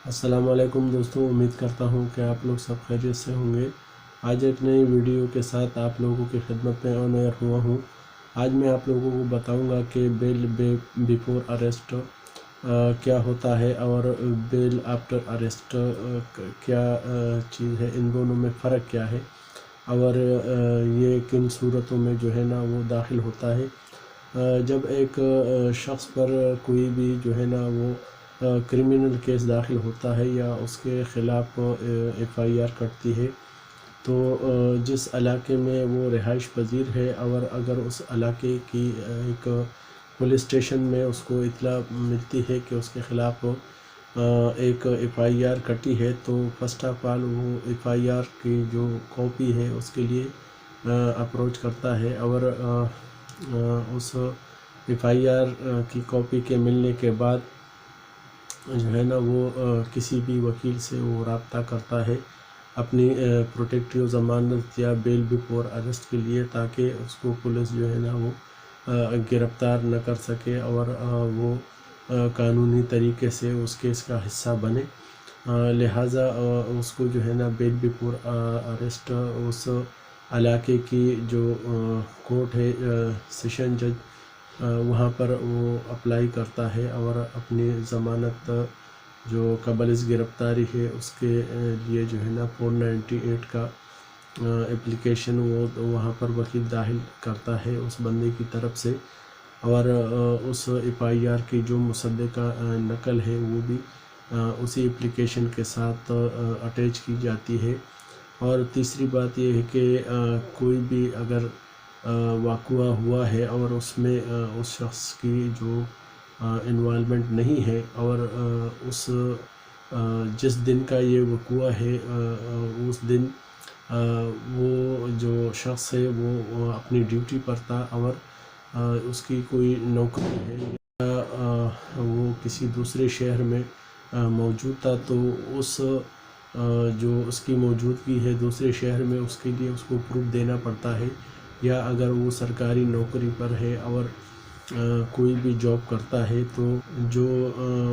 अस्सलाम वालेकुम दोस्तों, उम्मीद करता हूँ कि आप लोग सब खैरियत से होंगे। आज एक नई वीडियो के साथ आप लोगों की खिदमत में ऑन एयर हुआ हूँ। आज मैं आप लोगों को बताऊँगा कि बेल बिफोर अरेस्ट क्या होता है और बेल आफ्टर अरेस्ट क्या चीज़ है, इन दोनों में फ़र्क क्या है और ये किन सूरतों में जो है ना वो दाखिल होता है। जब एक शख्स पर कोई भी जो है ना वो क्रिमिनल केस दाखिल होता है या उसके ख़िलाफ़ एफ़आईआर कटती है, तो जिस इलाके में वो रिहाइश पजीर है और अगर उस इलाके की एक पुलिस स्टेशन में उसको इत्तला मिलती है कि उसके ख़िलाफ़ एक एफ़आईआर कटी है, तो फर्स्ट ऑफ ऑल वो एफ़आईआर की जो कॉपी है उसके लिए अप्रोच करता है और उस एफ़आईआर की कॉपी के मिलने के बाद जो है ना वो किसी भी वकील से वो रब्ता करता है अपनी प्रोटेक्टिव ज़मानत या बेल बिफोर अरेस्ट के लिए, ताकि उसको पुलिस जो है ना वो गिरफ़्तार न कर सके और वो कानूनी तरीके से उस केस का हिस्सा बने। लिहाजा उसको जो है ना बेल बिफोर अरेस्ट उस इलाके की जो कोर्ट है, सेशन जज, वहाँ पर वो अप्लाई करता है और अपनी ज़मानत जो कबल गिरफ़्तारी है उसके लिए जो है ना 498 का एप्लीकेशन वो वहाँ पर वकील दाखिल करता है उस बंदे की तरफ से, और उस एफ़आईआर की जो मुसद्दक़ा नकल है वो भी उसी एप्लीकेशन के साथ अटैच की जाती है। और तीसरी बात ये है कि कोई भी अगर वाक़या हुआ है और उसमें उस शख्स की जो इन्वॉल्वमेंट नहीं है और उस जिस दिन का ये वाक़या है उस दिन वो जो शख्स है वो अपनी ड्यूटी पर था और उसकी कोई नौकरी है या वो किसी दूसरे शहर में मौजूद था, तो उस जो उसकी मौजूदगी है दूसरे शहर में उसके लिए उसको प्रूफ देना पड़ता है। या अगर वो सरकारी नौकरी पर है और कोई भी जॉब करता है, तो जो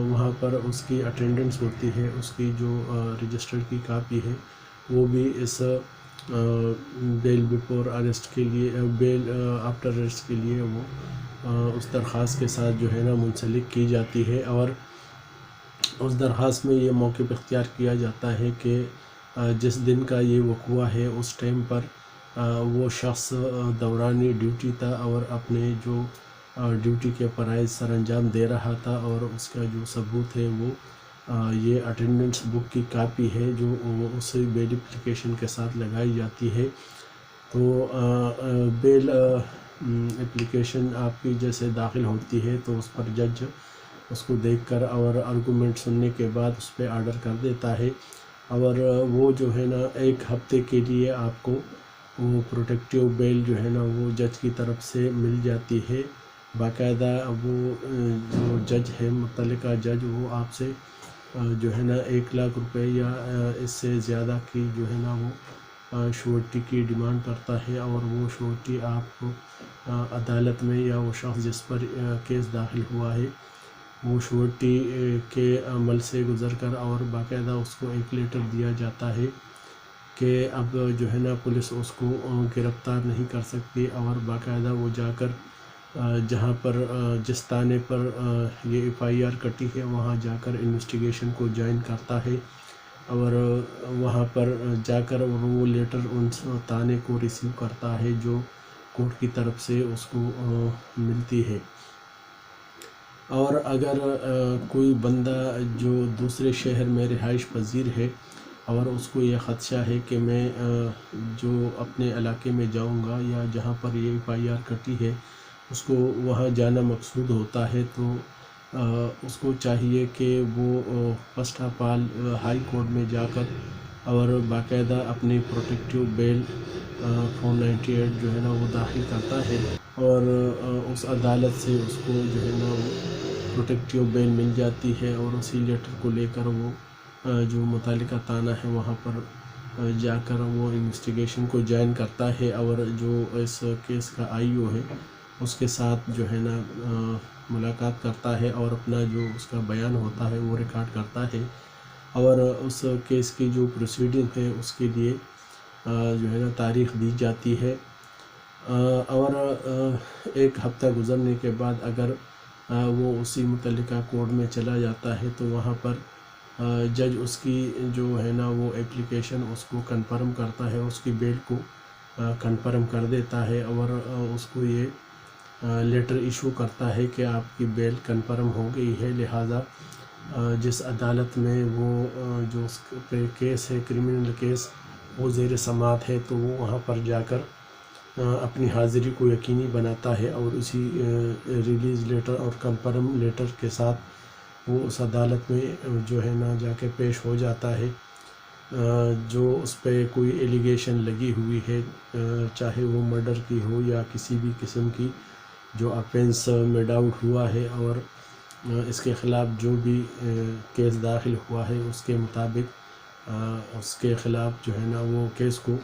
वहाँ पर उसकी अटेंडेंस होती है उसकी जो रजिस्टर की कापी है वो भी इस बेल बिफोर अरेस्ट के लिए बेल आफ्टर अरेस्ट के लिए वो उस दरख्वास्त के साथ जो है ना मुंसलिक की जाती है। और उस दरख्वास्त में ये मौक़िफ़ इख्तियार किया जाता है कि जिस दिन का ये वाक़या है उस टाइम पर वो शख्स दौरानी ड्यूटी था और अपने जो ड्यूटी के फ़राइज़ सर अंजाम दे रहा था, और उसका जो सबूत है वो ये अटेंडेंस बुक की कापी है जो उस बेल एप्लीकेशन के साथ लगाई जाती है। तो बेल एप्लीकेशन आपकी जैसे दाखिल होती है तो उस पर जज उसको देखकर और आर्गूमेंट सुनने के बाद उस पर आर्डर कर देता है, और वो जो है ना एक हफ़्ते के लिए आपको वो प्रोटेक्टिव बेल जो है ना वो जज की तरफ से मिल जाती है। बाकायदा वो जो जज है, मुतल्लिका जज, वो आपसे जो है ना 1 लाख रुपए या इससे ज़्यादा की जो है ना वो श्योरिटी की डिमांड करता है, और वो श्योरिटी आप अदालत में या वो शख्स जिस पर केस दाखिल हुआ है वो श्योरिटी के अमल से गुज़र कर और बाकायदा उसको एक लेटर दिया जाता है कि अब जो है ना पुलिस उसको गिरफ़्तार नहीं कर सकती, और बाकायदा वो जाकर जहाँ पर जिस थाने पर ये एफ़आईआर कटी है वहाँ जाकर इन्वेस्टिगेशन को ज्वाइन करता है, और वहाँ पर जाकर वो लेटर उन थाने को रिसीव करता है जो कोर्ट की तरफ से उसको मिलती है। और अगर कोई बंदा जो दूसरे शहर में रिहाइश पजीर है और उसको ये ख़दशा है कि मैं जो अपने इलाके में जाऊंगा या जहाँ पर ये एफ़आईआर कटी है उसको वहाँ जाना मकसूद होता है, तो उसको चाहिए कि वो first of all high court में जाकर और बाकायदा अपनी प्रोटेक्टिव बेल 498 जो है ना वो दाखिल करता है, और उस अदालत से उसको जो है ना वो प्रोटेक्टिव बेल मिल जाती है, और उसी लेटर को लेकर वो जो मुतालिका थाना है वहाँ पर जाकर वो इन्वेस्टिगेशन को ज्वाइन करता है, और जो इस केस का आईओ है उसके साथ जो है ना मुलाकात करता है और अपना जो उसका बयान होता है वो रिकॉर्ड करता है। اور اس کیس کی جو پروسیڈنگ ہے اس کے لیے جو ہے نا تاریخ دی جاتی ہے، اور ایک ہفتہ گزرنے کے بعد اگر وہ اسی متعلقہ کورٹ میں چلا جاتا ہے تو وہاں پر جج اس کی جو ہے نا وہ اپلیکیشن اس کو کنفرم کرتا ہے، اس کی بیل کو کنفرم کر دیتا ہے، اور اس کو یہ لیٹر ایشو کرتا ہے کہ آپ کی بیل کنفرم ہو گئی ہے، لہٰذا جس عدالت میں وہ جو اس پہ کیس ہے کرمنل کیس وہ زیر سماعت ہے تو وہ وہاں پر جا کر اپنی حاضری کو یقینی بناتا ہے، اور اسی ریلیز لیٹر اور کنفرم لیٹر کے ساتھ وہ اس عدالت میں جو ہے نا جا کے پیش ہو جاتا ہے۔ جو اس پہ کوئی ایلیگیشن لگی ہوئی ہے، چاہے وہ مرڈر کی ہو یا کسی بھی قسم کی جو آفینس میں ڈاؤٹ ہوا ہے، اور اس کے خلاف جو بھی کیس داخل ہوا ہے اس کے مطابق اس کے خلاف جو ہے نا وہ کیس کو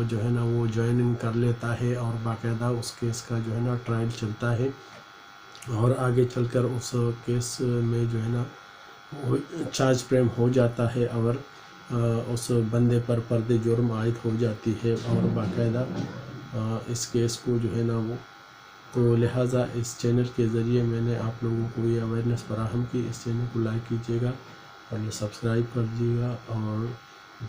جو ہے نا وہ جوائننگ کر لیتا ہے، اور باقاعدہ اس کیس کا جو ہے نا ٹرائل چلتا ہے، اور آگے چل کر اس کیس میں جو ہے نا وہ چارج فریم ہو جاتا ہے، اور اس بندے پر فرد جرم عائد ہو جاتی ہے، اور باقاعدہ اس کیس کو جو ہے نا وہ تو لہٰذا اس چینل کے ذریعے میں نے آپ لوگوں کو یہ اویئرنیس فراہم کی۔ اس چینل کو لائک کیجیے گا اور سبسکرائب کر دیجیے گا، اور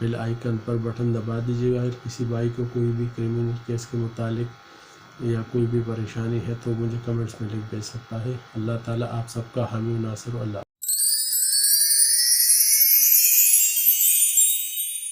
بیل آئیکن پر بٹن دبا دیجیے گا۔ اگر کسی بھائی کو کوئی بھی کرمنل کیس کے متعلق یا کوئی بھی پریشانی ہے تو مجھے کمنٹس میں لکھ بھیج سکتا ہے۔ اللہ تعالیٰ آپ سب کا حامی و ناصر، اللہ